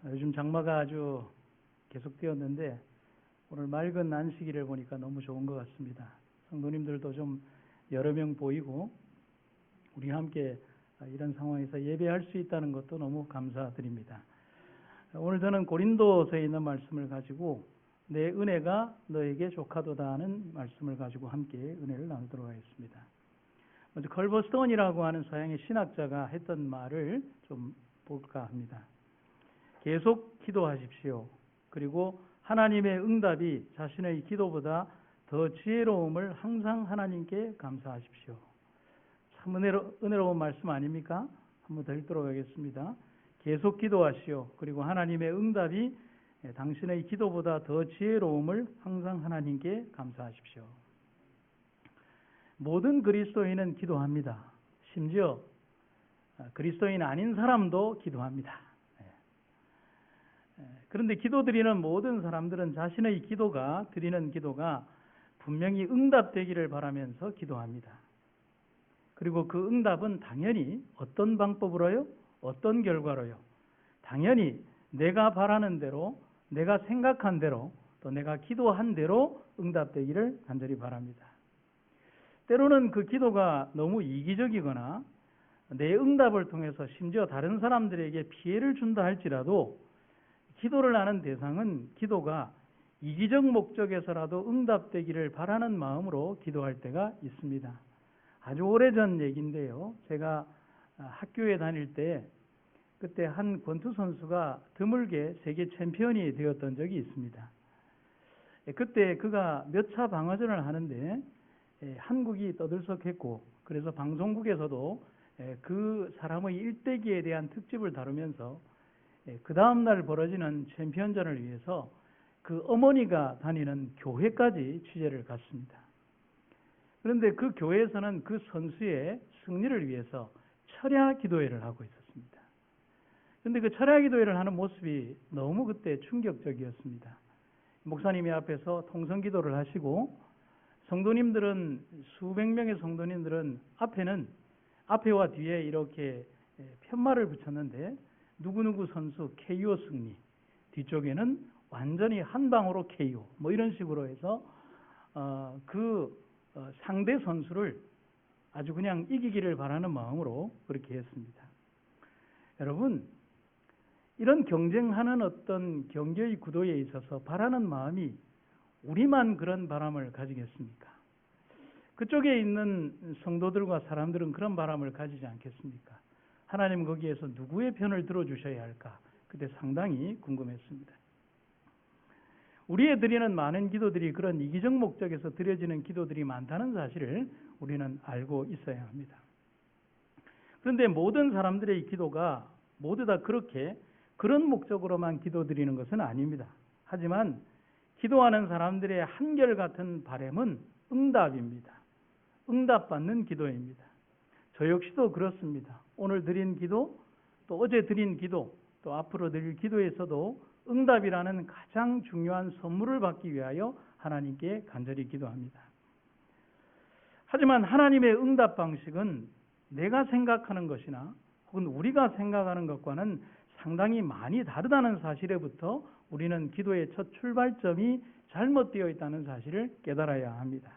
요즘 장마가 아주 계속되었는데 오늘 맑은 안식일을 보니까 너무 좋은 것 같습니다. 성도님들도 좀 여러 명 보이고 우리 함께 이런 상황에서 예배할 수 있다는 것도 너무 감사드립니다. 오늘 저는 고린도서에 있는 말씀을 가지고 내 은혜가 너에게 족하도다 하는 말씀을 가지고 함께 은혜를 나누도록 하겠습니다. 먼저 컬버스톤이라고 하는 서양의 신학자가 했던 말을 좀 볼까 합니다. 계속 기도하십시오. 그리고 하나님의 응답이 자신의 기도보다 더 지혜로움을 항상 하나님께 감사하십시오. 참 은혜로운 말씀 아닙니까? 한번 더 읽도록 하겠습니다. 계속 기도하시오. 그리고 하나님의 응답이 당신의 기도보다 더 지혜로움을 항상 하나님께 감사하십시오. 모든 그리스도인은 기도합니다. 심지어 그리스도인 아닌 사람도 기도합니다. 그런데 기도드리는 모든 사람들은 자신의 드리는 기도가 분명히 응답되기를 바라면서 기도합니다. 그리고 그 응답은 당연히 어떤 방법으로요? 어떤 결과로요? 당연히 내가 바라는 대로, 내가 생각한 대로, 또 내가 기도한 대로 응답되기를 간절히 바랍니다. 때로는 그 기도가 너무 이기적이거나 내 응답을 통해서 심지어 다른 사람들에게 피해를 준다 할지라도 기도를 하는 대상은 기도가 이기적 목적에서라도 응답되기를 바라는 마음으로 기도할 때가 있습니다. 아주 오래전 얘기인데요. 제가 학교에 다닐 때 그때 한 권투 선수가 드물게 세계 챔피언이 되었던 적이 있습니다. 그때 그가 몇 차 방어전을 하는데 한국이 떠들썩했고 그래서 방송국에서도 그 사람의 일대기에 대한 특집을 다루면서 그 다음날 벌어지는 챔피언전을 위해서 그 어머니가 다니는 교회까지 취재를 갔습니다. 그런데 그 교회에서는 그 선수의 승리를 위해서 철야 기도회를 하고 있었습니다. 그런데 그 철야 기도회를 하는 모습이 너무 그때 충격적이었습니다. 목사님이 앞에서 통성 기도를 하시고 성도님들은 수백 명의 성도님들은 앞에와 뒤에 이렇게 편말을 붙였는데 누구누구 선수 KO 승리, 뒤쪽에는 완전히 한 방으로 KO 이런 식으로 해서 상대 선수를 아주 그냥 이기기를 바라는 마음으로 그렇게 했습니다. 여러분, 이런 경쟁하는 어떤 경기의 구도에 있어서 바라는 마음이 우리만 그런 바람을 가지겠습니까? 그쪽에 있는 성도들과 사람들은 그런 바람을 가지지 않겠습니까? 하나님 거기에서 누구의 편을 들어주셔야 할까? 그때 상당히 궁금했습니다. 우리의 드리는 많은 기도들이 그런 이기적 목적에서 드려지는 기도들이 많다는 사실을 우리는 알고 있어야 합니다. 그런데 모든 사람들의 기도가 모두 다 그런 목적으로만 기도드리는 것은 아닙니다. 하지만 기도하는 사람들의 한결같은 바람은 응답입니다. 응답받는 기도입니다. 저 역시도 그렇습니다. 오늘 드린 기도, 또 어제 드린 기도, 또 앞으로 드릴 기도에서도 응답이라는 가장 중요한 선물을 받기 위하여 하나님께 간절히 기도합니다. 하지만 하나님의 응답 방식은 내가 생각하는 것이나 혹은 우리가 생각하는 것과는 상당히 많이 다르다는 사실에부터 우리는 기도의 첫 출발점이 잘못되어 있다는 사실을 깨달아야 합니다.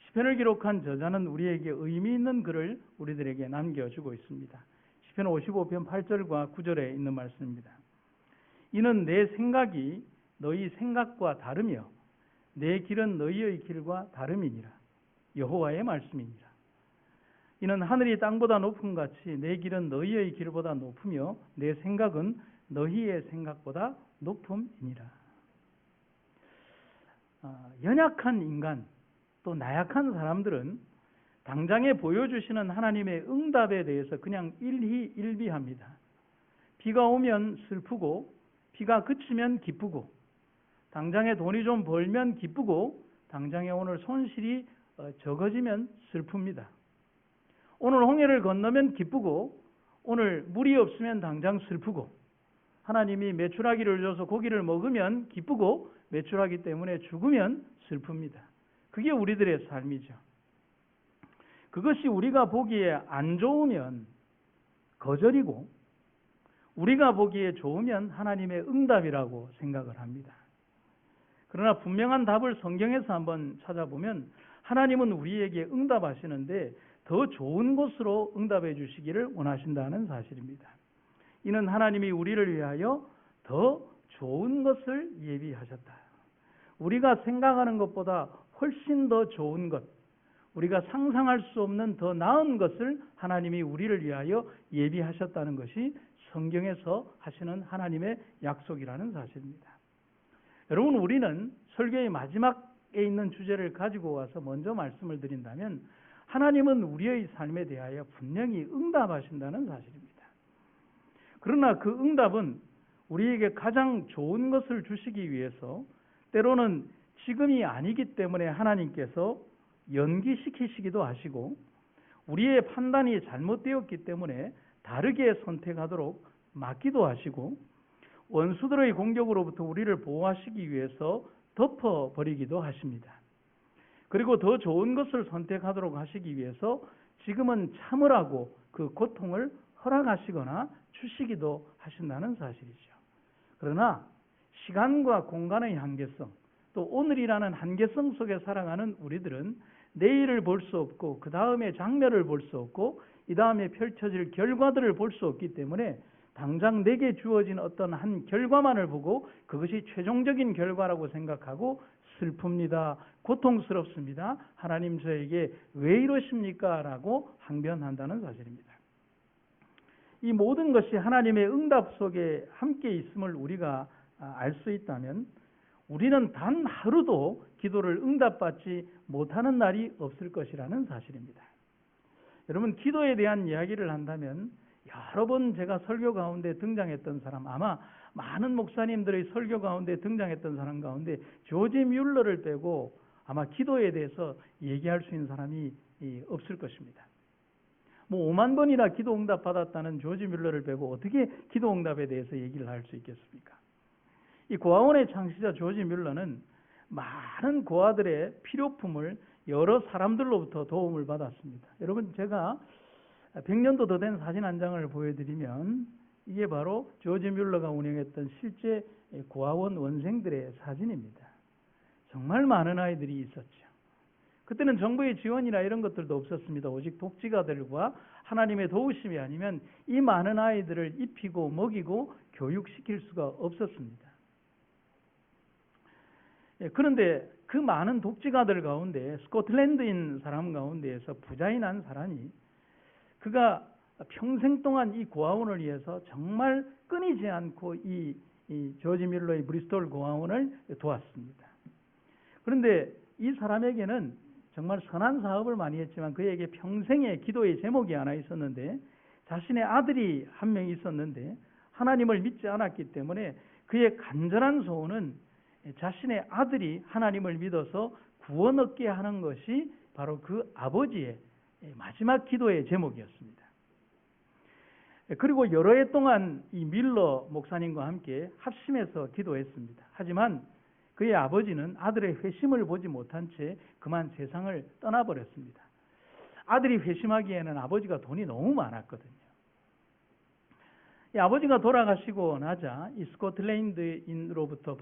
시편을 기록한 저자는 우리에게 의미 있는 글을 우리들에게 남겨주고 있습니다. 시편 55편 8절과 9절에 있는 말씀입니다. 이는 내 생각이 너희 생각과 다르며 내 길은 너희의 길과 다름이니라. 여호와의 말씀이니라. 이는 하늘이 땅보다 높음 같이 내 길은 너희의 길보다 높으며 내 생각은 너희의 생각보다 높음이니라. 연약한 인간 또 나약한 사람들은 당장에 보여주시는 하나님의 응답에 대해서 그냥 일희일비합니다. 비가 오면 슬프고 비가 그치면 기쁘고 당장에 돈이 좀 벌면 기쁘고 당장에 오늘 손실이 적어지면 슬픕니다. 오늘 홍해를 건너면 기쁘고 오늘 물이 없으면 당장 슬프고 하나님이 메추라기를 줘서 고기를 먹으면 기쁘고 메추라기 때문에 죽으면 슬픕니다. 그게 우리들의 삶이죠. 그것이 우리가 보기에 안 좋으면 거절이고 우리가 보기에 좋으면 하나님의 응답이라고 생각을 합니다. 그러나 분명한 답을 성경에서 한번 찾아보면 하나님은 우리에게 응답하시는데 더 좋은 것으로 응답해 주시기를 원하신다는 사실입니다. 이는 하나님이 우리를 위하여 더 좋은 것을 예비하셨다. 우리가 생각하는 것보다 훨씬 더 좋은 것, 우리가 상상할 수 없는 더 나은 것을 하나님이 우리를 위하여 예비하셨다는 것이 성경에서 하시는 하나님의 약속이라는 사실입니다. 여러분, 우리는 설교의 마지막에 있는 주제를 가지고 와서 먼저 말씀을 드린다면 하나님은 우리의 삶에 대하여 분명히 응답하신다는 사실입니다. 그러나 그 응답은 우리에게 가장 좋은 것을 주시기 위해서 때로는 지금이 아니기 때문에 하나님께서 연기시키시기도 하시고 우리의 판단이 잘못되었기 때문에 다르게 선택하도록 막기도 하시고 원수들의 공격으로부터 우리를 보호하시기 위해서 덮어버리기도 하십니다. 그리고 더 좋은 것을 선택하도록 하시기 위해서 지금은 참으라고 그 고통을 허락하시거나 주시기도 하신다는 사실이죠. 그러나 시간과 공간의 한계성, 또 오늘이라는 한계성 속에 살아가는 우리들은 내일을 볼 수 없고 그 다음에 장면을 볼 수 없고 이 다음에 펼쳐질 결과들을 볼 수 없기 때문에 당장 내게 주어진 어떤 한 결과만을 보고 그것이 최종적인 결과라고 생각하고 슬픕니다. 고통스럽습니다. 하나님 저에게 왜 이러십니까? 라고 항변한다는 사실입니다. 이 모든 것이 하나님의 응답 속에 함께 있음을 우리가 알 수 있다면 우리는 단 하루도 기도를 응답받지 못하는 날이 없을 것이라는 사실입니다. 여러분, 기도에 대한 이야기를 한다면 여러 번 제가 설교 가운데 등장했던 사람, 아마 많은 목사님들의 설교 가운데 등장했던 사람 가운데 조지 뮬러를 빼고 아마 기도에 대해서 얘기할 수 있는 사람이 없을 것입니다. 5만 번이나 기도 응답 받았다는 조지 뮬러를 빼고 어떻게 기도 응답에 대해서 얘기를 할 수 있겠습니까? 이 고아원의 창시자 조지 뮬러는 많은 고아들의 필요품을 여러 사람들로부터 도움을 받았습니다. 여러분, 제가 100년도 더 된 사진 한 장을 보여드리면 이게 바로 조지 뮬러가 운영했던 실제 고아원 원생들의 사진입니다. 정말 많은 아이들이 있었죠. 그때는 정부의 지원이나 이런 것들도 없었습니다. 오직 독지가들과 하나님의 도우심이 아니면 이 많은 아이들을 입히고 먹이고 교육시킬 수가 없었습니다. 그런데 그 많은 독지가들 가운데 스코틀랜드인 사람 가운데에서 부자인 한 사람이 그가 평생 동안 이 고아원을 위해서 정말 끊이지 않고 이 조지 뮬러의 브리스톨 고아원을 도왔습니다. 그런데 이 사람에게는 정말 선한 사업을 많이 했지만 그에게 평생의 기도의 제목이 하나 있었는데 자신의 아들이 한 명 있었는데 하나님을 믿지 않았기 때문에 그의 간절한 소원은 자신의 아들이 하나님을 믿어서 구원 얻게 하는 것이 바로 그 아버지의 마지막 기도의 제목이었습니다. 그리고 여러 해 동안 이 밀러 목사님과 함께 합심해서 기도했습니다. 하지만 그의 아버지는 아들의 회심을 보지 못한 채 그만 세상을 떠나버렸습니다. 아들이 회심하기에는 아버지가 돈이 너무 많았거든요. 이 아버지가 돌아가시고 나자 이 스코틀랜드인으로부터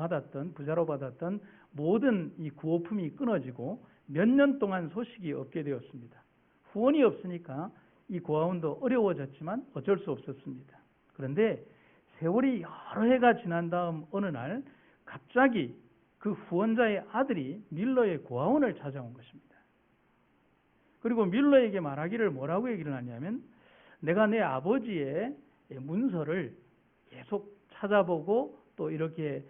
부자로 받았던 모든 이 구호품이 끊어지고 몇 년 동안 소식이 없게 되었습니다. 후원이 없으니까 이 고아원도 어려워졌지만 어쩔 수 없었습니다. 그런데 세월이 여러 해가 지난 다음 어느 날 갑자기 그 후원자의 아들이 밀러의 고아원을 찾아온 것입니다. 그리고 밀러에게 말하기를 뭐라고 얘기를 하냐면 내가 내 아버지의 문서를 계속 찾아보고 또 이렇게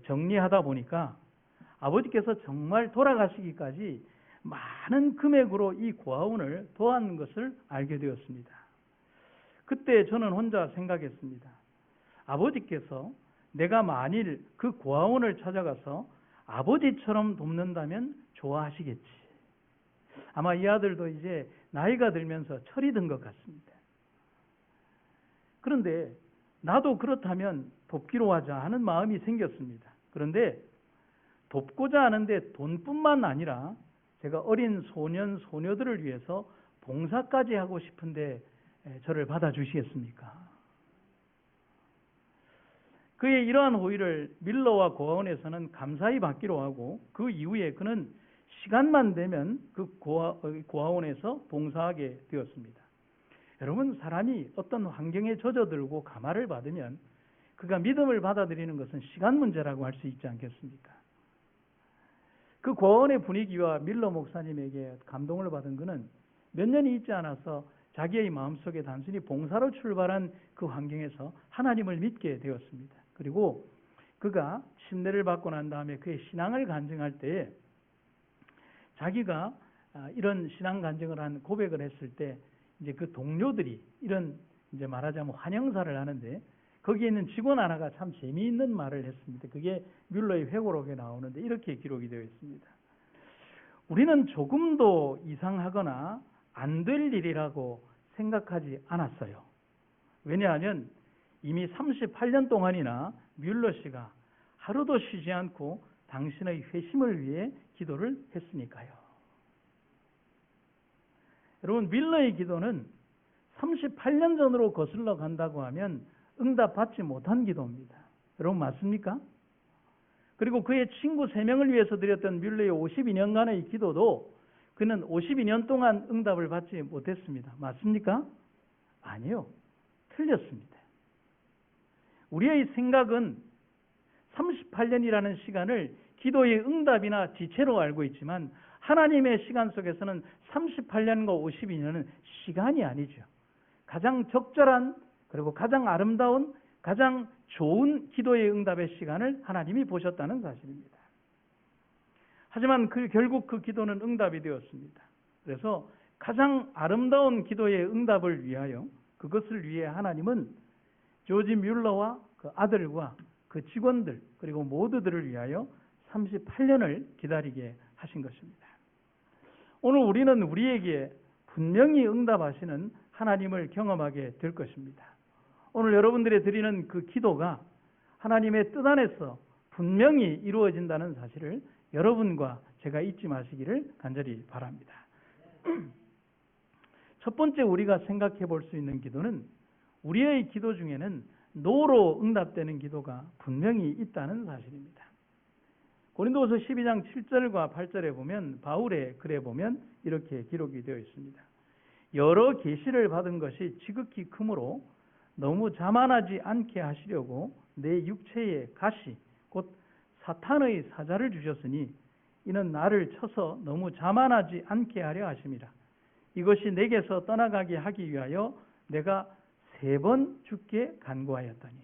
정리하다 보니까 아버지께서 정말 돌아가시기까지 많은 금액으로 이 고아원을 도한 것을 알게 되었습니다. 그때 저는 혼자 생각했습니다. 아버지께서 내가 만일 그 고아원을 찾아가서 아버지처럼 돕는다면 좋아하시겠지. 아마 이 아들도 이제 나이가 들면서 철이 든 것 같습니다. 그런데 나도 그렇다면 돕기로 하자 하는 마음이 생겼습니다. 그런데 돕고자 하는데 돈뿐만 아니라 제가 어린 소년, 소녀들을 위해서 봉사까지 하고 싶은데 저를 받아주시겠습니까? 그의 이러한 호의를 밀러와 고아원에서는 감사히 받기로 하고 그 이후에 그는 시간만 되면 그 고아원에서 봉사하게 되었습니다. 여러분, 사람이 어떤 환경에 젖어들고 감화를 받으면 그가 믿음을 받아들이는 것은 시간 문제라고 할 수 있지 않겠습니까? 그 고아원의 분위기와 밀러 목사님에게 감동을 받은 그는 몇 년이 있지 않아서 자기의 마음속에 단순히 봉사로 출발한 그 환경에서 하나님을 믿게 되었습니다. 그리고 그가 침례를 받고 난 다음에 그의 신앙을 간증할 때에 자기가 이런 신앙 간증을 한 고백을 했을 때 이제 그 동료들이 이런 이제 말하자면 환영사를 하는데 거기에 있는 직원 하나가 참 재미있는 말을 했습니다. 그게 뮬러의 회고록에 나오는데 이렇게 기록이 되어 있습니다. 우리는 조금도 이상하거나 안 될 일이라고 생각하지 않았어요. 왜냐하면 이미 38년 동안이나 뮬러 씨가 하루도 쉬지 않고 당신의 회심을 위해 기도를 했으니까요. 여러분, 뮬러의 기도는 38년 전으로 거슬러 간다고 하면 응답받지 못한 기도입니다. 여러분, 맞습니까? 그리고 그의 친구 3명을 위해서 드렸던 뮬러의 52년간의 기도도 그는 52년 동안 응답을 받지 못했습니다. 맞습니까? 아니요. 틀렸습니다. 우리의 생각은 38년이라는 시간을 기도의 응답이나 지체로 알고 있지만 하나님의 시간 속에서는 38년과 52년은 시간이 아니죠. 가장 적절한 그리고 가장 아름다운 가장 좋은 기도의 응답의 시간을 하나님이 보셨다는 사실입니다. 하지만 결국 그 기도는 응답이 되었습니다. 그래서 가장 아름다운 기도의 응답을 위하여 그것을 위해 하나님은 조지 뮬러와 그 아들과 그 직원들 그리고 모두들을 위하여 38년을 기다리게 하신 것입니다. 오늘 우리는 우리에게 분명히 응답하시는 하나님을 경험하게 될 것입니다. 오늘 여러분들이 드리는 그 기도가 하나님의 뜻 안에서 분명히 이루어진다는 사실을 여러분과 제가 잊지 마시기를 간절히 바랍니다. 첫 번째 우리가 생각해 볼 수 있는 기도는 우리의 기도 중에는 노로 응답되는 기도가 분명히 있다는 사실입니다. 고린도후서 12장 7절과 8절에 보면 바울의 글에 보면 이렇게 기록이 되어 있습니다. 여러 계시를 받은 것이 지극히 크므로 너무 자만하지 않게 하시려고 내 육체에 가시 곧 사탄의 사자를 주셨으니 이는 나를 쳐서 너무 자만하지 않게 하려 하심이라. 이것이 내게서 떠나가게 하기 위하여 내가 3번 죽게 간구하였더니.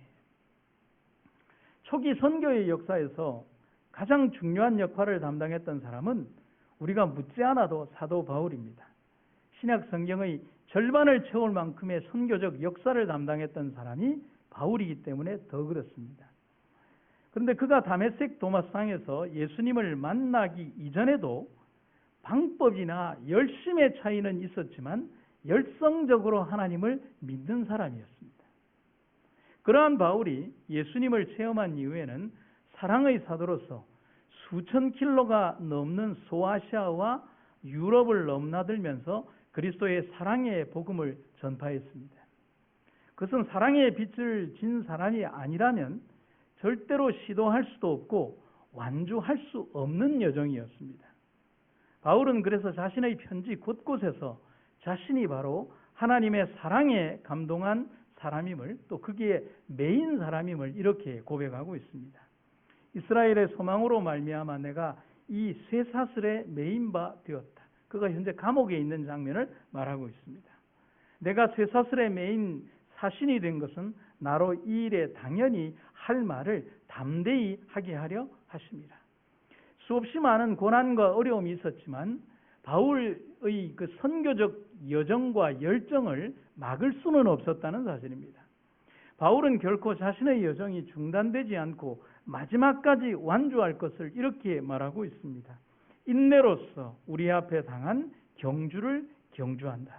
초기 선교의 역사에서 가장 중요한 역할을 담당했던 사람은 우리가 묻지 않아도 사도 바울입니다. 신약 성경의 절반을 채울 만큼의 선교적 역사를 담당했던 사람이 바울이기 때문에 더 그렇습니다. 그런데 그가 다메섹 도마상에서 예수님을 만나기 이전에도 방법이나 열심의 차이는 있었지만 열성적으로 하나님을 믿는 사람이었습니다. 그러한 바울이 예수님을 체험한 이후에는 사랑의 사도로서 수천 킬로가 넘는 소아시아와 유럽을 넘나들면서 그리스도의 사랑의 복음을 전파했습니다. 그것은 사랑의 빛을 진 사람이 아니라면 절대로 시도할 수도 없고 완주할 수 없는 여정이었습니다. 바울은 그래서 자신의 편지 곳곳에서 자신이 바로 하나님의 사랑에 감동한 사람임을 또 거기에 메인 사람임을 이렇게 고백하고 있습니다. 이스라엘의 소망으로 말미암아 내가 이 쇠사슬에 메인 바 되었다. 그가 현재 감옥에 있는 장면을 말하고 있습니다. 내가 쇠사슬에 메인 사신이 된 것은 나로 이 일에 당연히 할 말을 담대히 하게 하려 하십니다. 수없이 많은 고난과 어려움이 있었지만 바울의 그 선교적 여정과 열정을 막을 수는 없었다는 사실입니다. 바울은 결코 자신의 여정이 중단되지 않고 마지막까지 완주할 것을 이렇게 말하고 있습니다. 인내로서 우리 앞에 당한 경주를 경주한다.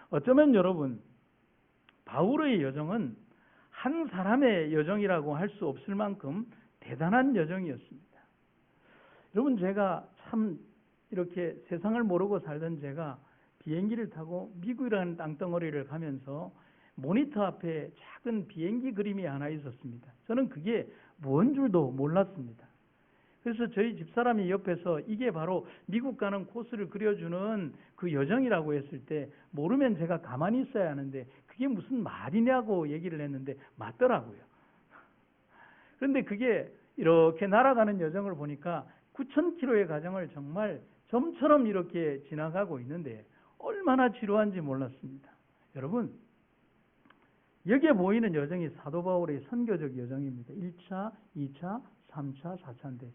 어쩌면 여러분, 바울의 여정은 한 사람의 여정이라고 할 수 없을 만큼 대단한 여정이었습니다. 여러분, 제가 참 이렇게 세상을 모르고 살던 제가 비행기를 타고 미국이라는 땅덩어리를 가면서 모니터 앞에 작은 비행기 그림이 하나 있었습니다. 저는 그게 뭔 줄도 몰랐습니다. 그래서 저희 집사람이 옆에서 이게 바로 미국 가는 코스를 그려주는 그 여정이라고 했을 때 모르면 제가 가만히 있어야 하는데 그게 무슨 말이냐고 얘기를 했는데 맞더라고요. 그런데 그게 이렇게 날아가는 여정을 보니까 9,000km의 과정을 정말 점처럼 이렇게 지나가고 있는데 얼마나 지루한지 몰랐습니다. 여러분, 여기에 보이는 여정이 사도 바울의 선교적 여정입니다. 1차, 2차, 3차, 4차인데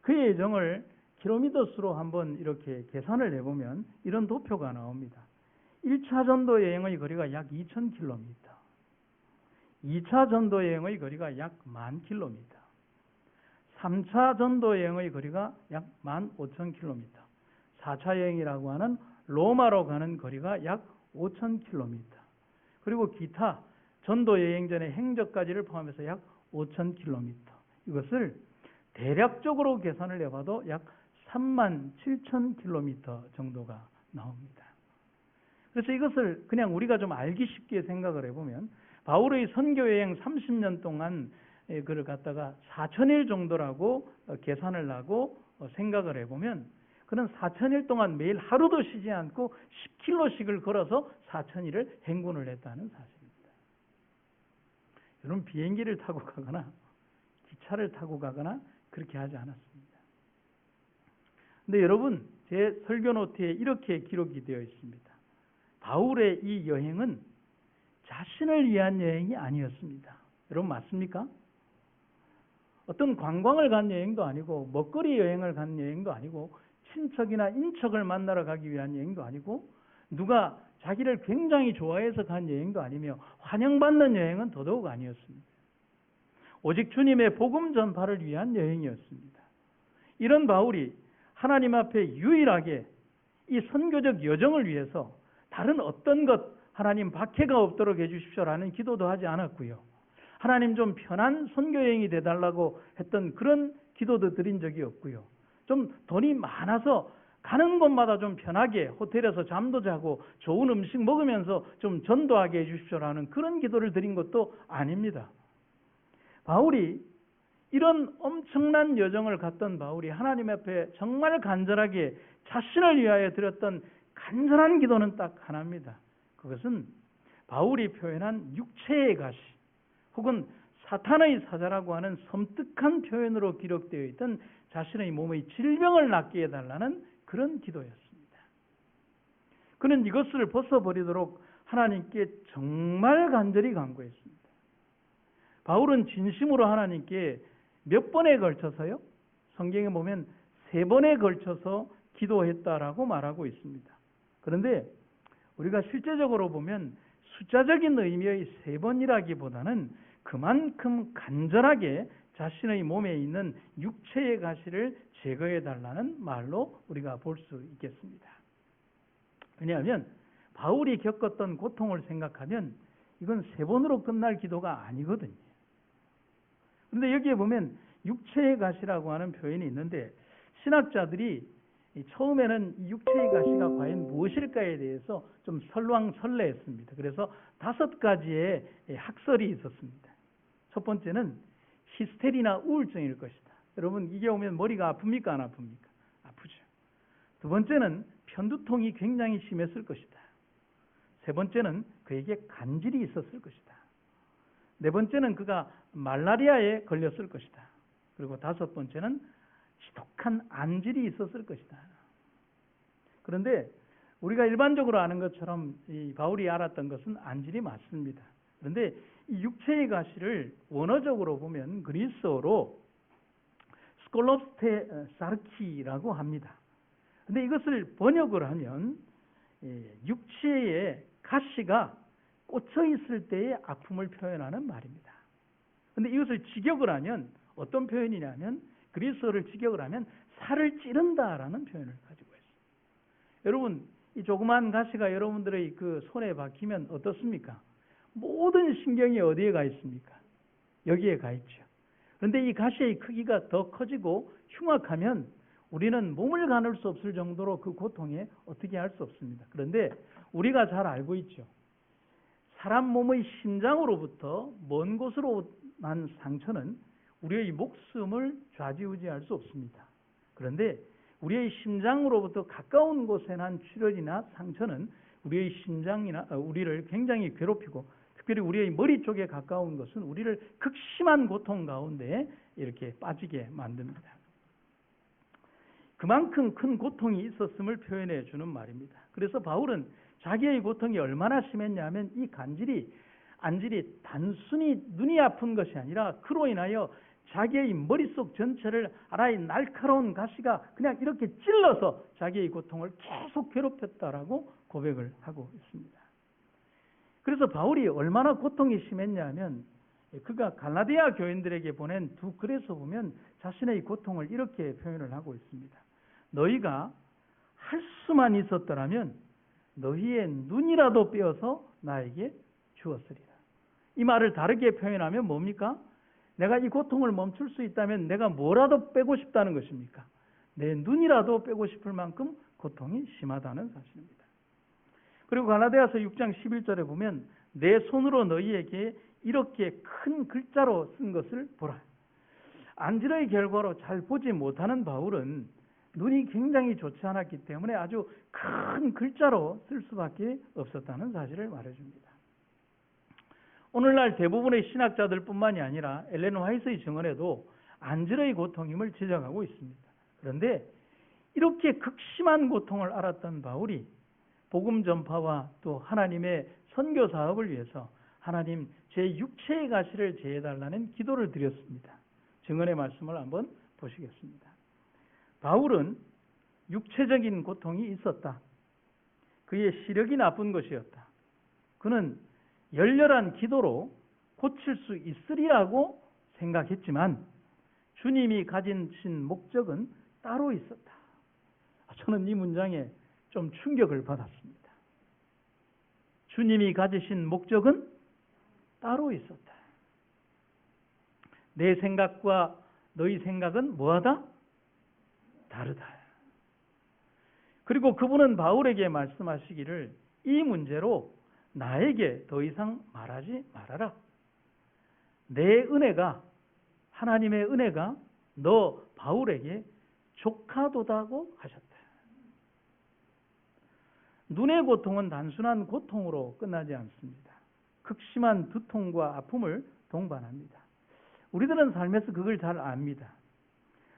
그의 여정을 킬로미터 수로 한번 이렇게 계산을 해보면 이런 도표가 나옵니다. 1차 전도 여행의 거리가 약 2,000km, 2차 전도 여행의 거리가 약 10,000km, 3차 전도 여행의 거리가 약 15,000km, 4차 여행이라고 하는 로마로 가는 거리가 약 5,000km, 그리고 기타 전도 여행 전의 행적까지를 포함해서 약 5,000km. 이것을 대략적으로 계산을 해봐도 약 37,000km 정도가 나옵니다. 그래서 이것을 그냥 우리가 좀 알기 쉽게 생각을 해보면 바울의 선교여행 30년 동안 그를 갖다가 4,000일 정도라고 계산을 하고 생각을 해보면 그는 4,000일 동안 매일 하루도 쉬지 않고 10km씩을 걸어서 4,000일을 행군을 했다는 사실입니다. 여러분, 비행기를 타고 가거나 기차를 타고 가거나 그렇게 하지 않았습니다. 근데 여러분, 제 설교 노트에 이렇게 기록이 되어 있습니다. 바울의 이 여행은 자신을 위한 여행이 아니었습니다. 여러분, 맞습니까? 어떤 관광을 간 여행도 아니고 먹거리 여행을 간 여행도 아니고 친척이나 인척을 만나러 가기 위한 여행도 아니고 누가 자기를 굉장히 좋아해서 간 여행도 아니며 환영받는 여행은 더더욱 아니었습니다. 오직 주님의 복음 전파를 위한 여행이었습니다. 이런 바울이 하나님 앞에 유일하게 이 선교적 여정을 위해서 다른 어떤 것 하나님 박해가 없도록 해주십시오라는 기도도 하지 않았고요. 하나님 좀 편한 선교여행이 되달라고 했던 그런 기도도 드린 적이 없고요. 좀 돈이 많아서 가는 곳마다 좀 편하게 호텔에서 잠도 자고 좋은 음식 먹으면서 좀 전도하게 해주십시오라는 그런 기도를 드린 것도 아닙니다. 바울이 이런 엄청난 여정을 갔던 바울이 하나님 앞에 정말 간절하게 자신을 위하여 드렸던 간절한 기도는 딱 하나입니다. 그것은 바울이 표현한 육체의 가시 혹은 사탄의 사자라고 하는 섬뜩한 표현으로 기록되어 있던 자신의 몸의 질병을 낫게 해달라는 그런 기도였습니다. 그는 이것을 벗어버리도록 하나님께 정말 간절히 간구했습니다. 바울은 진심으로 하나님께 몇 번에 걸쳐서요? 성경에 보면 3번에 걸쳐서 기도했다라고 말하고 있습니다. 그런데 우리가 실제적으로 보면 숫자적인 의미의 3번이라기보다는 그만큼 간절하게 자신의 몸에 있는 육체의 가시를 제거해달라는 말로 우리가 볼 수 있겠습니다. 왜냐하면 바울이 겪었던 고통을 생각하면 이건 3번으로 끝날 기도가 아니거든요. 그런데 여기에 보면 육체의 가시라고 하는 표현이 있는데 신학자들이 처음에는 이 육체의 가시가 과연 무엇일까에 대해서 좀 설왕설래했습니다. 그래서 5가지의 학설이 있었습니다. 첫 번째는 히스테리나 우울증일 것이다. 여러분, 이게 오면 머리가 아픕니까? 안 아픕니까? 아프죠. 두 번째는 편두통이 굉장히 심했을 것이다. 세 번째는 그에게 간질이 있었을 것이다. 네 번째는 그가 말라리아에 걸렸을 것이다. 그리고 5번째는 지독한 안질이 있었을 것이다. 그런데 우리가 일반적으로 아는 것처럼 이 바울이 알았던 것은 안질이 맞습니다. 그런데 이 육체의 가시를 원어적으로 보면 그리스어로 스콜롭스테사르키라고 합니다. 그런데 이것을 번역을 하면 육체의 가시가 꽂혀 있을 때의 아픔을 표현하는 말입니다. 그런데 이것을 직역을 하면 어떤 표현이냐면 그리스어를 직역을 하면 살을 찌른다라는 표현을 가지고 있습니다. 여러분, 이 조그만 가시가 여러분들의 그 손에 박히면 어떻습니까? 모든 신경이 어디에 가 있습니까? 여기에 가 있죠. 그런데 이 가시의 크기가 더 커지고 흉악하면 우리는 몸을 가눌 수 없을 정도로 그 고통에 어떻게 할 수 없습니다. 그런데 우리가 잘 알고 있죠. 사람 몸의 심장으로부터 먼 곳으로 난 상처는 우리의 목숨을 좌지우지할 수 없습니다. 그런데 우리의 심장으로부터 가까운 곳에 난 출혈이나 상처는 우리의 심장이나 우리를 굉장히 괴롭히고, 특별히 우리의 머리 쪽에 가까운 것은 우리를 극심한 고통 가운데 이렇게 빠지게 만듭니다. 그만큼 큰 고통이 있었음을 표현해 주는 말입니다. 그래서 바울은 자기의 고통이 얼마나 심했냐면 이 안질이 단순히 눈이 아픈 것이 아니라 그로 인하여 자기의 머릿속 전체를 하나의 날카로운 가시가 그냥 이렇게 찔러서 자기의 고통을 계속 괴롭혔다라고 고백을 하고 있습니다. 그래서 바울이 얼마나 고통이 심했냐면 그가 갈라디아 교인들에게 보낸 두 글에서 보면 자신의 고통을 이렇게 표현을 하고 있습니다. 너희가 할 수만 있었더라면 너희의 눈이라도 빼어서 나에게 주었으리라. 이 말을 다르게 표현하면 뭡니까? 내가 이 고통을 멈출 수 있다면 내가 뭐라도 빼고 싶다는 것입니까? 내 눈이라도 빼고 싶을 만큼 고통이 심하다는 사실입니다. 그리고 갈라디아서 6장 11절에 보면 내 손으로 너희에게 이렇게 큰 글자로 쓴 것을 보라. 안질의 결과로 잘 보지 못하는 바울은 눈이 굉장히 좋지 않았기 때문에 아주 큰 글자로 쓸 수밖에 없었다는 사실을 말해줍니다. 오늘날 대부분의 신학자들 뿐만이 아니라 엘렌 화이트의 증언에도 안질의 고통임을 지적하고 있습니다. 그런데 이렇게 극심한 고통을 알았던 바울이 복음 전파와 또 하나님의 선교 사업을 위해서 하나님 제 육체의 가시를 제해달라는 기도를 드렸습니다. 증언의 말씀을 한번 보시겠습니다. 바울은 육체적인 고통이 있었다. 그의 시력이 나쁜 것이었다. 그는 열렬한 기도로 고칠 수 있으리라고 생각했지만 주님이 가지신 목적은 따로 있었다. 저는 이 문장에 좀 충격을 받았습니다. 주님이 가지신 목적은 따로 있었다. 내 생각과 너희 생각은 뭐하다? 다르다. 그리고 그분은 바울에게 말씀하시기를 이 문제로 나에게 더 이상 말하지 말아라. 내 은혜가, 하나님의 은혜가 너 바울에게 족하도다고 하셨다. 눈의 고통은 단순한 고통으로 끝나지 않습니다. 극심한 두통과 아픔을 동반합니다. 우리들은 삶에서 그걸 잘 압니다.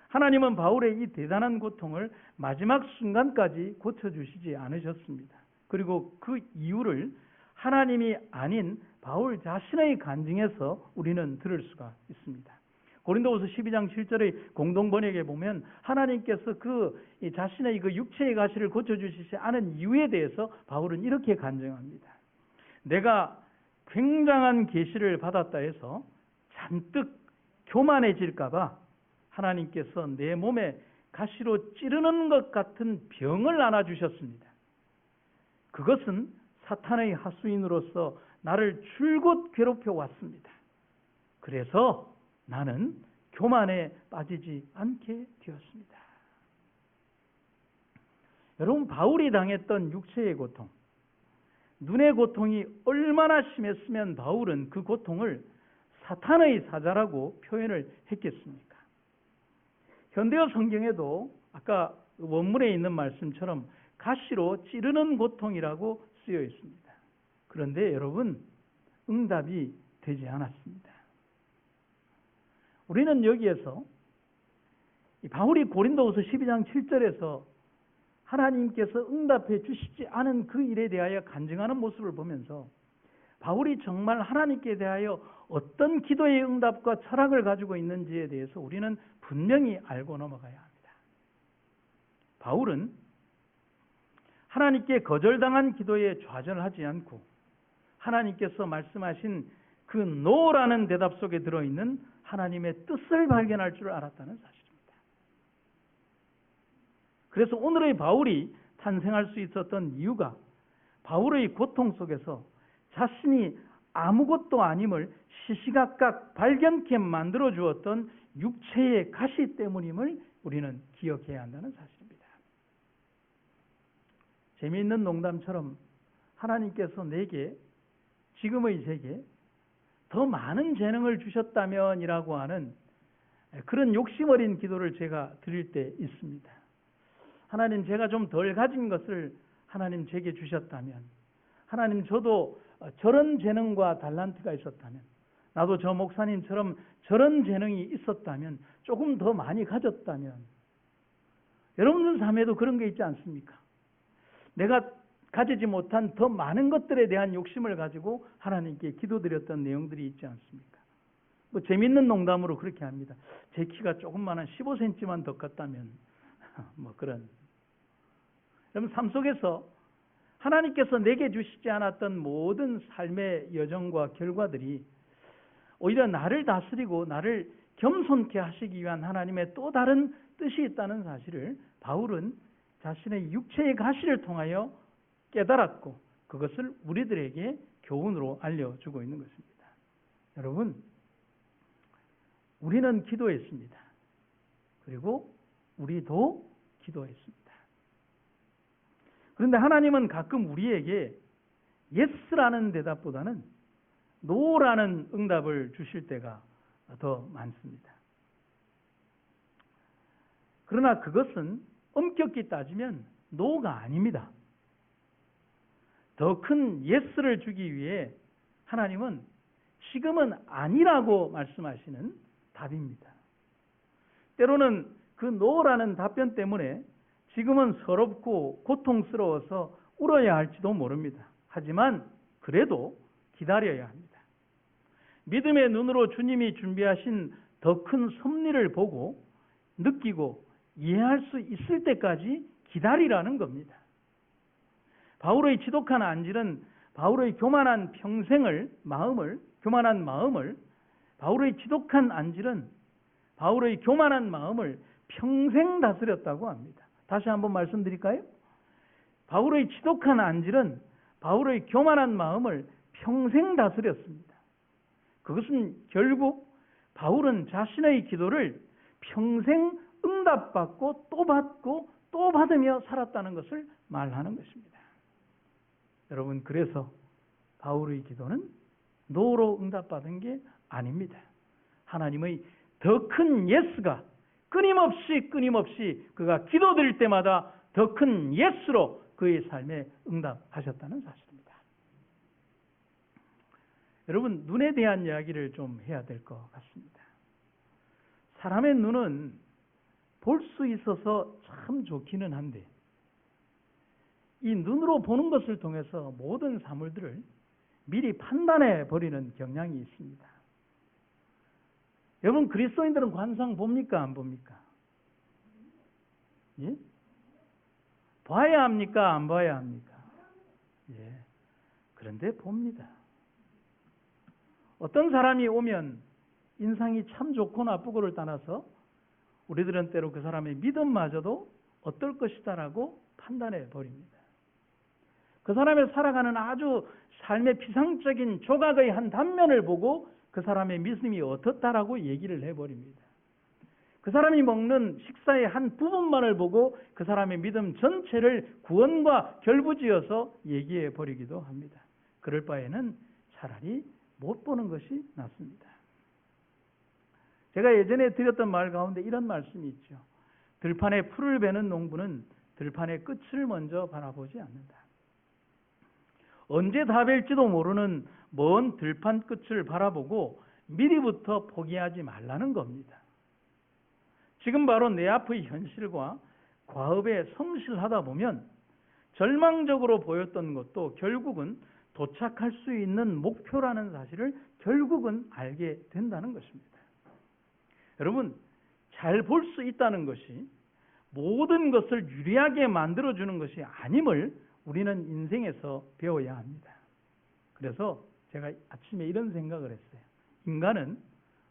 하나님은 바울의 이 대단한 고통을 마지막 순간까지 고쳐주시지 않으셨습니다. 그리고 그 이유를 하나님이 아닌 바울 자신의 간증에서 우리는 들을 수가 있습니다. 고린도후서 12장 7절의 공동번역에 보면 하나님께서 자신의 그 육체의 가시를 고쳐주시지 않은 이유에 대해서 바울은 이렇게 간증합니다. 내가 굉장한 계시를 받았다 해서 잔뜩 교만해질까 봐 하나님께서 내 몸에 가시로 찌르는 것 같은 병을 안아주셨습니다. 그것은 사탄의 하수인으로서 나를 줄곧 괴롭혀 왔습니다. 그래서 나는 교만에 빠지지 않게 되었습니다. 여러분, 바울이 당했던 육체의 고통, 눈의 고통이 얼마나 심했으면 바울은 그 고통을 사탄의 사자라고 표현을 했겠습니까? 현대어 성경에도 아까 원문에 있는 말씀처럼 가시로 찌르는 고통이라고 쓰여 있습니다. 그런데 여러분, 응답이 되지 않았습니다. 우리는 여기에서 바울이 고린도후서 12장 7절에서 하나님께서 응답해 주시지 않은 그 일에 대하여 간증하는 모습을 보면서 바울이 정말 하나님께 대하여 어떤 기도의 응답과 철학을 가지고 있는지에 대해서 우리는 분명히 알고 넘어가야 합니다. 바울은 하나님께 거절당한 기도에 좌절하지 않고 하나님께서 말씀하신 그 노라는 대답 속에 들어있는 하나님의 뜻을 발견할 줄 알았다는 사실입니다. 그래서 오늘의 바울이 탄생할 수 있었던 이유가 바울의 고통 속에서 자신이 아무것도 아님을 시시각각 발견케 만들어 주었던 육체의 가시 때문임을 우리는 기억해야 한다는 사실입니다. 재미있는 농담처럼 하나님께서 내게 지금의 제게 더 많은 재능을 주셨다면이라고 하는 그런 욕심 어린 기도를 제가 드릴 때 있습니다. 하나님, 제가 좀 덜 가진 것을 하나님 제게 주셨다면, 하나님 저도 저런 재능과 달란트가 있었다면, 나도 저 목사님처럼 저런 재능이 있었다면, 조금 더 많이 가졌다면, 여러분들 삶에도 그런 게 있지 않습니까? 내가 가지지 못한 더 많은 것들에 대한 욕심을 가지고 하나님께 기도드렸던 내용들이 있지 않습니까? 뭐 재밌는 농담으로 그렇게 합니다. 제 키가 조금만 한 15cm만 더 컸다면 뭐 그런. 여러분, 삶 속에서 하나님께서 내게 주시지 않았던 모든 삶의 여정과 결과들이 오히려 나를 다스리고 나를 겸손케 하시기 위한 하나님의 또 다른 뜻이 있다는 사실을 바울은 자신의 육체의 가시를 통하여 깨달았고, 그것을 우리들에게 교훈으로 알려주고 있는 것입니다. 여러분, 우리는 기도했습니다. 그리고 우리도 기도했습니다. 그런데 하나님은 가끔 우리에게 yes라는 대답보다는 no라는 응답을 주실 때가 더 많습니다. 그러나 그것은 엄격히 따지면 no가 아닙니다. 더 큰 yes를 주기 위해 하나님은 지금은 아니라고 말씀하시는 답입니다. 때로는 그 no라는 답변 때문에 지금은 서럽고 고통스러워서 울어야 할지도 모릅니다. 하지만 그래도 기다려야 합니다. 믿음의 눈으로 주님이 준비하신 더 큰 섭리를 보고 느끼고 이해할 수 있을 때까지 기다리라는 겁니다. 바울의 지독한 안질은 바울의 교만한 바울의 지독한 안질은 바울의 교만한 마음을 평생 다스렸다고 합니다. 다시 한번 말씀드릴까요? 바울의 지독한 안질은 바울의 교만한 마음을 평생 다스렸습니다. 그것은 결국 바울은 자신의 기도를 평생 응답받고 또 받고 또 받으며 살았다는 것을 말하는 것입니다. 여러분, 그래서 바울의 기도는 노로 응답받은 게 아닙니다. 하나님의 더 큰 예스가 끊임없이 그가 기도드릴 때마다 더 큰 예스로 그의 삶에 응답하셨다는 사실입니다. 여러분, 눈에 대한 이야기를 좀 해야 될 것 같습니다. 사람의 눈은 볼 수 있어서 참 좋기는 한데, 이 눈으로 보는 것을 통해서 모든 사물들을 미리 판단해 버리는 경향이 있습니다. 여러분, 그리스도인들은 관상 봅니까? 안 봅니까? 예? 봐야 합니까? 안 봐야 합니까? 예. 그런데 봅니다. 어떤 사람이 오면 인상이 참 좋고 나쁘고를 떠나서 우리들은 때로 그 사람의 믿음마저도 어떨 것이다라고 판단해 버립니다. 그 사람의 살아가는 아주 삶의 피상적인 조각의 한 단면을 보고 그 사람의 믿음이 어떻다라고 얘기를 해버립니다. 그 사람이 먹는 식사의 한 부분만을 보고 그 사람의 믿음 전체를 구원과 결부지어서 얘기해 버리기도 합니다. 그럴 바에는 차라리 못 보는 것이 낫습니다. 제가 예전에 드렸던 말 가운데 이런 말씀이 있죠. 들판에 풀을 베는 농부는 들판의 끝을 먼저 바라보지 않는다. 언제 다 뵐지도 모르는 먼 들판 끝을 바라보고 미리부터 포기하지 말라는 겁니다. 지금 바로 내 앞의 현실과 과업에 성실하다 보면 절망적으로 보였던 것도 결국은 도착할 수 있는 목표라는 사실을 결국은 알게 된다는 것입니다. 여러분, 잘 볼 수 있다는 것이 모든 것을 유리하게 만들어주는 것이 아님을 우리는 인생에서 배워야 합니다. 그래서 제가 아침에 이런 생각을 했어요. 인간은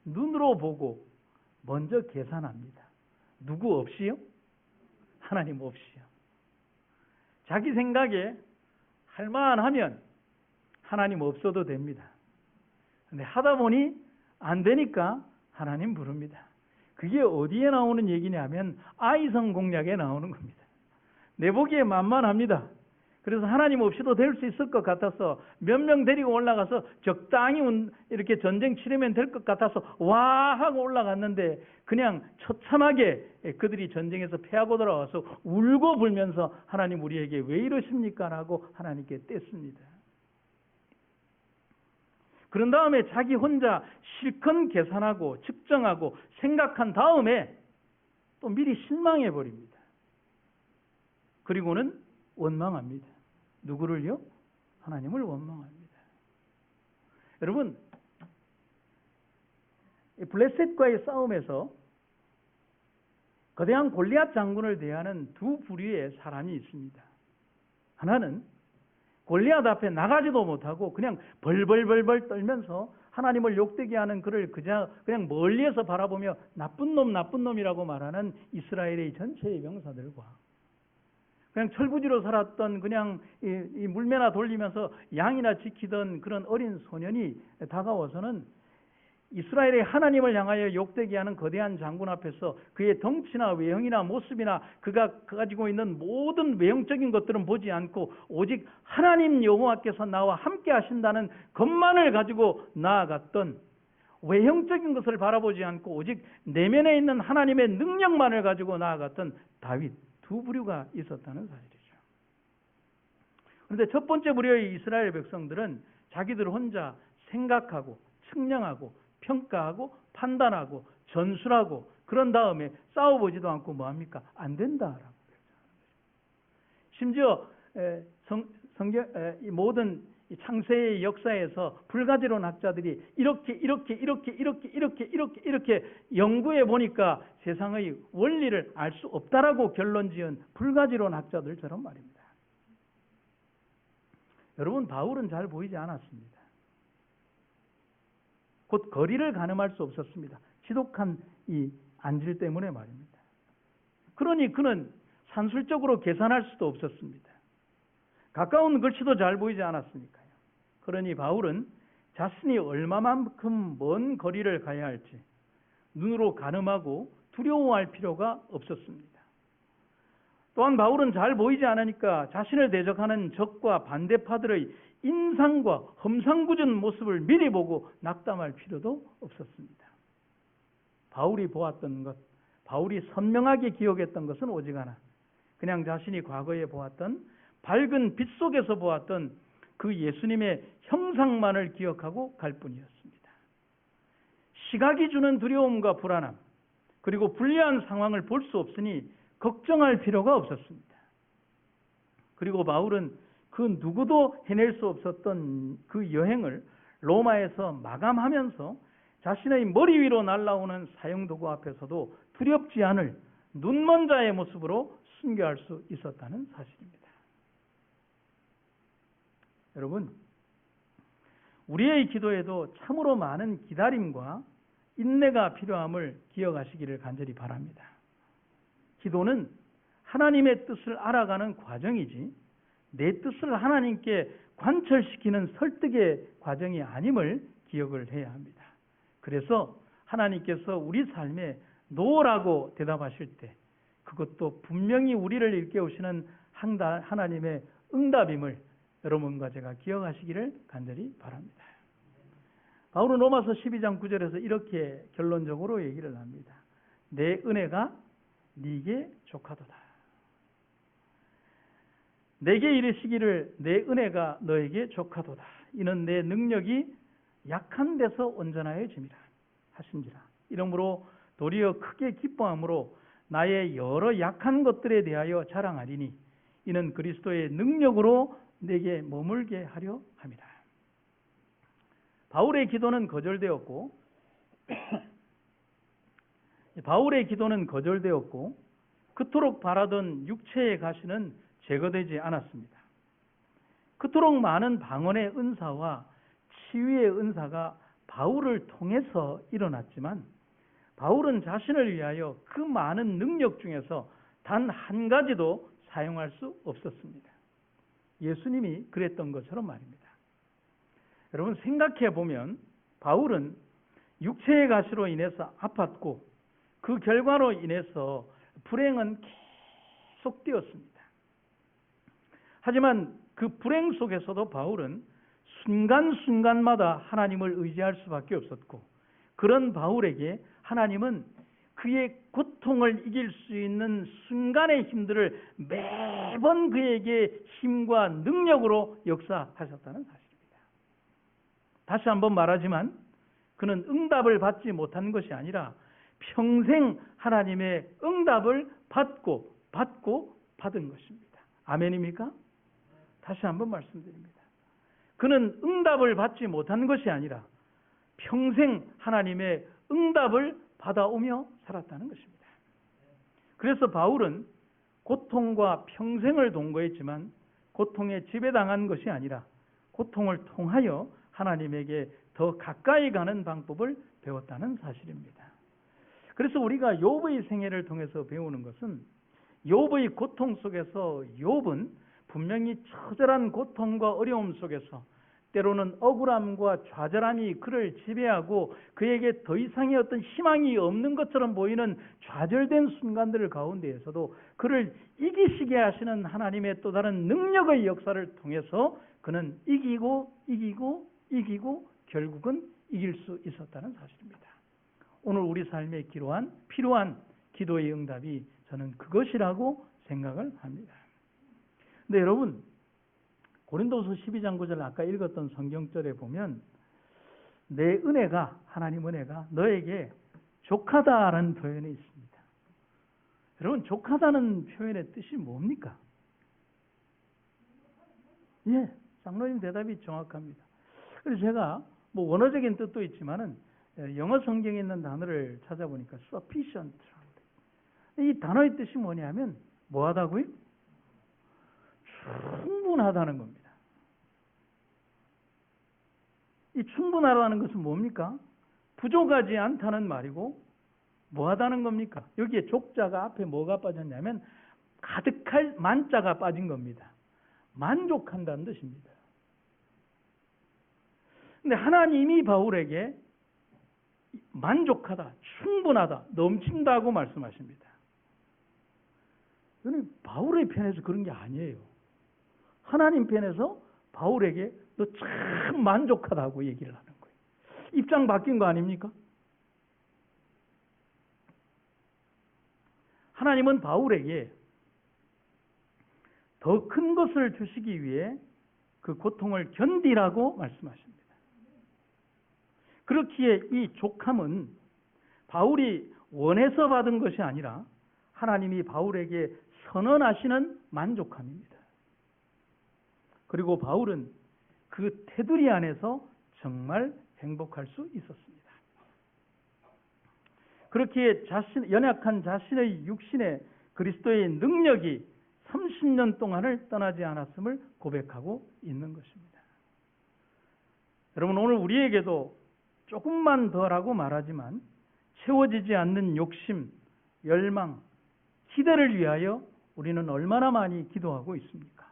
눈으로 보고 먼저 계산합니다. 누구 없이요? 하나님 없이요. 자기 생각에 할만하면 하나님 없어도 됩니다. 근데 하다 보니 안 되니까 하나님 부릅니다. 그게 어디에 나오는 얘기냐면 아이성 공략에 나오는 겁니다. 내 보기에 만만합니다. 그래서 하나님 없이도 될 수 있을 것 같아서 몇 명 데리고 올라가서 적당히 이렇게 전쟁 치르면 될 것 같아서 와 하고 올라갔는데 그냥 처참하게 그들이 전쟁에서 패하고 돌아와서 울고 불면서 하나님 우리에게 왜 이러십니까? 라고 하나님께 뗐습니다. 그런 다음에 자기 혼자 실컷 계산하고 측정하고 생각한 다음에 또 미리 실망해 버립니다. 그리고는 원망합니다. 누구를요? 하나님을 원망합니다. 여러분, 블레셋과의 싸움에서 거대한 골리앗 장군을 대하는 두 부류의 사람이 있습니다. 하나는 골리앗 앞에 나가지도 못하고 그냥 벌벌벌벌 떨면서 하나님을 욕되게 하는 그를 그냥 멀리에서 바라보며 나쁜 놈, 나쁜 놈이라고 말하는 이스라엘의 전체의 병사들과 그냥 철부지로 살았던 그냥 이 물매나 돌리면서 양이나 지키던 그런 어린 소년이 다가와서는 이스라엘의 하나님을 향하여 욕되게 하는 거대한 장군 앞에서 그의 덩치나 외형이나 모습이나 그가 가지고 있는 모든 외형적인 것들은 보지 않고 오직 하나님 여호와께서 나와 함께 하신다는 것만을 가지고 나아갔던, 외형적인 것을 바라보지 않고 오직 내면에 있는 하나님의 능력만을 가지고 나아갔던 다윗, 두 부류가 있었다는 사실이죠. 그런데 첫 번째 부류의 이스라엘 백성들은 자기들 혼자 생각하고 측량하고 평가하고 판단하고 전술하고 그런 다음에 싸워보지도 않고 뭐합니까? 안 된다라고 심지어 이 모든 창세의 역사에서 불가지론 학자들이 이렇게 연구해 보니까 세상의 원리를 알 수 없다라고 결론지은 불가지론 학자들처럼 말입니다. 여러분, 바울은 잘 보이지 않았습니다. 곧 거리를 가늠할 수 없었습니다. 지독한 이 안질 때문에 말입니다. 그러니 그는 산술적으로 계산할 수도 없었습니다. 가까운 글씨도 잘 보이지 않았으니까요. 그러니 바울은 자신이 얼마만큼 먼 거리를 가야 할지 눈으로 가늠하고 두려워할 필요가 없었습니다. 또한 바울은 잘 보이지 않으니까 자신을 대적하는 적과 반대파들의 인상과 험상궂은 모습을 미리 보고 낙담할 필요도 없었습니다. 바울이 보았던 것, 바울이 선명하게 기억했던 것은 오직 하나, 그냥 자신이 과거에 보았던 밝은 빛 속에서 보았던 그 예수님의 형상만을 기억하고 갈 뿐이었습니다. 시각이 주는 두려움과 불안함, 그리고 불리한 상황을 볼 수 없으니 걱정할 필요가 없었습니다. 그리고 바울은 그 누구도 해낼 수 없었던 그 여행을 로마에서 마감하면서 자신의 머리 위로 날아오는 사형도구 앞에서도 두렵지 않을 눈먼 자의 모습으로 순교할 수 있었다는 사실입니다. 여러분, 우리의 기도에도 참으로 많은 기다림과 인내가 필요함을 기억하시기를 간절히 바랍니다. 기도는 하나님의 뜻을 알아가는 과정이지 내 뜻을 하나님께 관철시키는 설득의 과정이 아님을 기억을 해야 합니다. 그래서 하나님께서 우리 삶에 노라고 대답하실 때 그것도 분명히 우리를 일깨우시는 하나님의 응답임을 여러분과 제가 기억하시기를 간절히 바랍니다. 바울은 로마서 12장 9절에서 이렇게 결론적으로 얘기를 합니다. 내 은혜가 네게 족하도다. 내게 이르시기를 내 은혜가 너에게 족하도다. 이는 내 능력이 약한 데서 온전하여짐이라 하신지라. 이러므로 도리어 크게 기뻐함으로 나의 여러 약한 것들에 대하여 자랑하리니 이는 그리스도의 능력으로 내게 머물게 하려 함이라. 바울의 기도는 거절되었고 그토록 바라던 육체의 가시는 제거되지 않았습니다. 그토록 많은 방언의 은사와 치유의 은사가 바울을 통해서 일어났지만 바울은 자신을 위하여 그 많은 능력 중에서 단 한 가지도 사용할 수 없었습니다. 예수님이 그랬던 것처럼 말입니다. 여러분, 생각해 보면 바울은 육체의 가시로 인해서 아팠고 그 결과로 인해서 불행은 계속되었습니다. 하지만 그 불행 속에서도 바울은 순간순간마다 하나님을 의지할 수밖에 없었고, 그런 바울에게 하나님은 그의 고통을 이길 수 있는 순간의 힘들을 매번 그에게 힘과 능력으로 역사하셨다는 사실입니다. 다시 한번 말하지만 그는 응답을 받지 못한 것이 아니라 평생 하나님의 응답을 받은 것입니다. 아멘입니까? 다시 한번 말씀드립니다. 그는 응답을 받지 못한 것이 아니라 평생 하나님의 응답을 받아오며 살았다는 것입니다. 그래서 바울은 고통과 평생을 동거했지만 고통에 지배당한 것이 아니라 고통을 통하여 하나님에게 더 가까이 가는 방법을 배웠다는 사실입니다. 그래서 우리가 욥의 생애를 통해서 배우는 것은, 욥의 고통 속에서 욥은 분명히 처절한 고통과 어려움 속에서 때로는 억울함과 좌절함이 그를 지배하고 그에게 더 이상의 어떤 희망이 없는 것처럼 보이는 좌절된 순간들 가운데에서도 그를 이기시게 하시는 하나님의 또 다른 능력의 역사를 통해서 그는 이기고 결국은 이길 수 있었다는 사실입니다. 오늘 우리 삶에 필요한 기도의 응답이 저는 그것이라고 생각을 합니다. 근데 여러분, 고린도서 12장 9절 아까 읽었던 성경절에 보면 내 은혜가, 하나님 은혜가 너에게 족하다라는 표현이 있습니다. 여러분, 족하다는 표현의 뜻이 뭡니까? 예, 장로님 대답이 정확합니다. 그래서 제가 원어적인 뜻도 있지만은 영어 성경에 있는 단어를 찾아보니까 sufficient, 이 단어의 뜻이 뭐냐면 뭐하다고요? 충분하다는 겁니다. 이 충분하다는 것은 뭡니까? 부족하지 않다는 말이고 뭐하다는 겁니까? 여기에 족자가 앞에 뭐가 빠졌냐면 가득할 만자가 빠진 겁니다. 만족한다는 뜻입니다. 근데 하나님이 바울에게 만족하다, 충분하다, 넘친다고 말씀하십니다. 이거는 바울의 편에서 그런 게 아니에요. 하나님 편에서 바울에게 너 참 만족하다고 얘기를 하는 거예요. 입장 바뀐 거 아닙니까? 하나님은 바울에게 더 큰 것을 주시기 위해 그 고통을 견디라고 말씀하십니다. 그렇기에 이 족함은 바울이 원해서 받은 것이 아니라 하나님이 바울에게 선언하시는 만족함입니다. 그리고 바울은 그 테두리 안에서 정말 행복할 수 있었습니다. 그렇기에 연약한 자신의 육신의 그리스도의 능력이 30년 동안을 떠나지 않았음을 고백하고 있는 것입니다. 여러분, 오늘 우리에게도 조금만 더라고 말하지만 채워지지 않는 욕심, 열망, 기대를 위하여 우리는 얼마나 많이 기도하고 있습니까?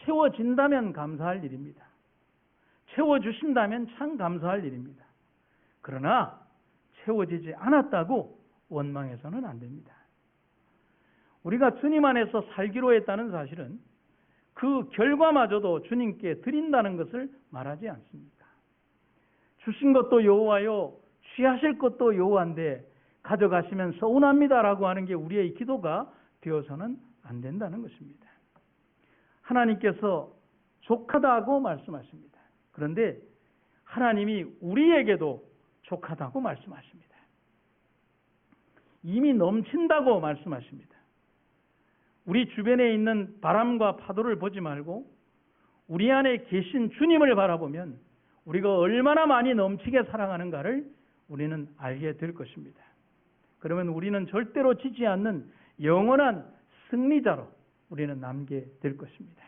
채워진다면 감사할 일입니다. 채워주신다면 참 감사할 일입니다. 그러나 채워지지 않았다고 원망해서는 안 됩니다. 우리가 주님 안에서 살기로 했다는 사실은 그 결과마저도 주님께 드린다는 것을 말하지 않습니다. 주신 것도 여호와요, 취하실 것도 여호와인데 가져가시면 서운합니다라고 하는 게 우리의 기도가 되어서는 안 된다는 것입니다. 하나님께서 족하다고 말씀하십니다. 그런데 하나님이 우리에게도 족하다고 말씀하십니다. 이미 넘친다고 말씀하십니다. 우리 주변에 있는 바람과 파도를 보지 말고 우리 안에 계신 주님을 바라보면 우리가 얼마나 많이 넘치게 사랑하는가를 우리는 알게 될 것입니다. 그러면 우리는 절대로 지지 않는 영원한 승리자로 우리는 남게 될 것입니다.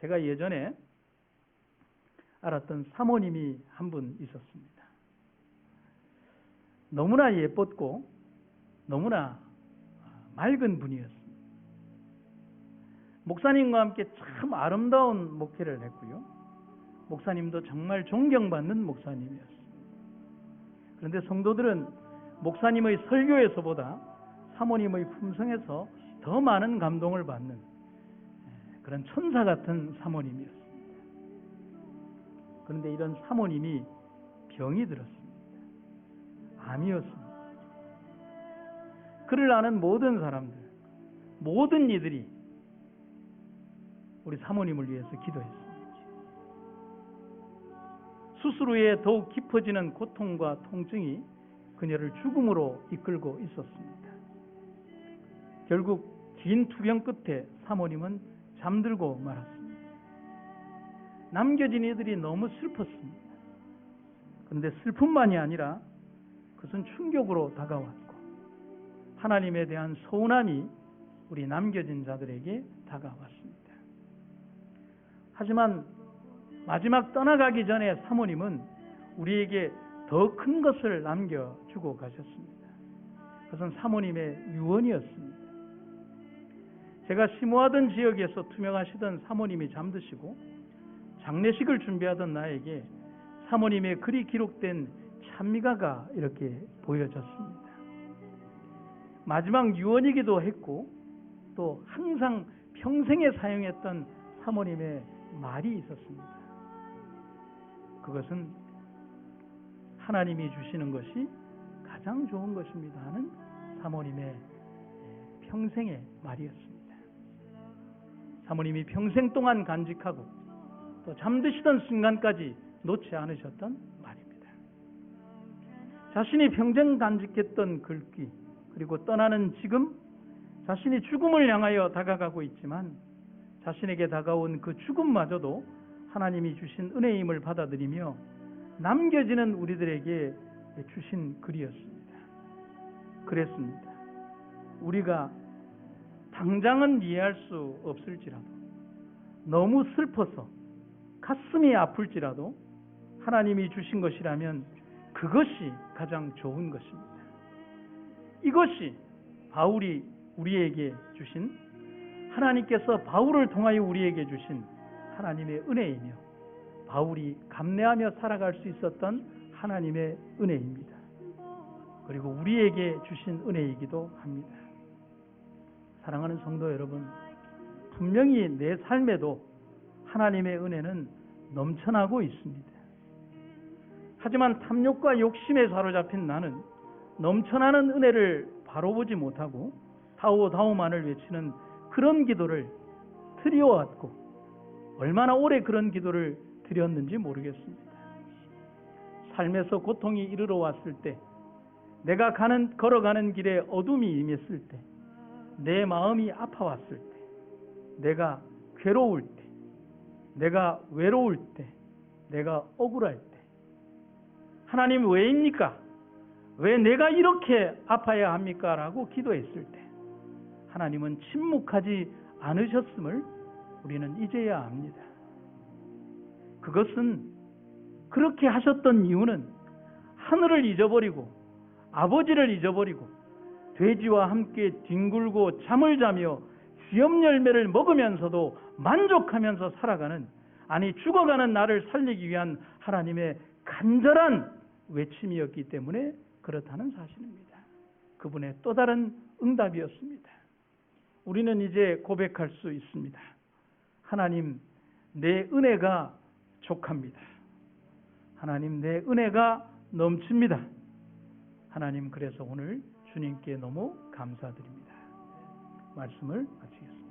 제가 예전에 알았던 사모님이 한 분 있었습니다. 너무나 예뻤고 너무나 맑은 분이었습니다. 목사님과 함께 참 아름다운 목회를 했고요. 목사님도 정말 존경받는 목사님이었습니다. 그런데 성도들은 목사님의 설교에서보다 사모님의 품성에서 더 많은 감동을 받는 그런 천사 같은 사모님이었습니다. 그런데 이런 사모님이 병이 들었습니다. 암이었습니다. 그를 아는 모든 사람들, 모든 이들이 우리 사모님을 위해서 기도했습니다. 수술 후에 더욱 깊어지는 고통과 통증이 그녀를 죽음으로 이끌고 있었습니다. 결국 긴 투병 끝에 사모님은 잠들고 말았습니다. 남겨진 이들이 너무 슬펐습니다. 그런데 슬픔만이 아니라 그것은 충격으로 다가왔고 하나님에 대한 서운함이 우리 남겨진 자들에게 다가왔습니다. 하지만 마지막 떠나가기 전에 사모님은 우리에게 더 큰 것을 남겨주고 가셨습니다. 그것은 사모님의 유언이었습니다. 제가 심호하던 지역에서 투명하시던 사모님이 잠드시고 장례식을 준비하던 나에게 사모님의 글이 기록된 찬미가가 이렇게 보여졌습니다. 마지막 유언이기도 했고 또 항상 평생에 사용했던 사모님의 말이 있었습니다. 그것은 하나님이 주시는 것이 가장 좋은 것입니다 하는 사모님의 평생의 말이었습니다. 사모님이 평생 동안 간직하고 또 잠드시던 순간까지 놓지 않으셨던 말입니다. 자신이 평생 간직했던 글귀 그리고 떠나는 지금 자신이 죽음을 향하여 다가가고 있지만 자신에게 다가온 그 죽음마저도 하나님이 주신 은혜임을 받아들이며 남겨지는 우리들에게 주신 글이었습니다. 그랬습니다. 우리가 당장은 이해할 수 없을지라도 너무 슬퍼서 가슴이 아플지라도 하나님이 주신 것이라면 그것이 가장 좋은 것입니다. 이것이 바울이 우리에게 주신 하나님께서 바울을 통하여 우리에게 주신 하나님의 은혜이며 바울이 감내하며 살아갈 수 있었던 하나님의 은혜입니다. 그리고 우리에게 주신 은혜이기도 합니다. 사랑하는 성도 여러분, 분명히 내 삶에도 하나님의 은혜는 넘쳐나고 있습니다. 하지만 탐욕과 욕심에 사로잡힌 나는 넘쳐나는 은혜를 바로 보지 못하고 다오다오만을 외치는 그런 기도를 드려왔고 얼마나 오래 그런 기도를 드렸는지 모르겠습니다. 삶에서 고통이 이르러 왔을 때, 내가 걸어가는 길에 어둠이 임했을 때, 내 마음이 아파왔을 때, 내가 괴로울 때, 내가 외로울 때, 내가 억울할 때, 하나님 왜입니까? 왜 내가 이렇게 아파야 합니까? 라고 기도했을 때 하나님은 침묵하지 않으셨음을 우리는 이제야 압니다. 그것은 그렇게 하셨던 이유는 하늘을 잊어버리고 아버지를 잊어버리고 돼지와 함께 뒹굴고 잠을 자며 수염 열매를 먹으면서도 만족하면서 살아가는, 아니 죽어가는 나를 살리기 위한 하나님의 간절한 외침이었기 때문에 그렇다는 사실입니다. 그분의 또 다른 응답이었습니다. 우리는 이제 고백할 수 있습니다. 하나님, 내 은혜가 족합니다. 하나님, 내 은혜가 넘칩니다. 하나님, 그래서 오늘 주님께 너무 감사드립니다. 말씀을 마치겠습니다.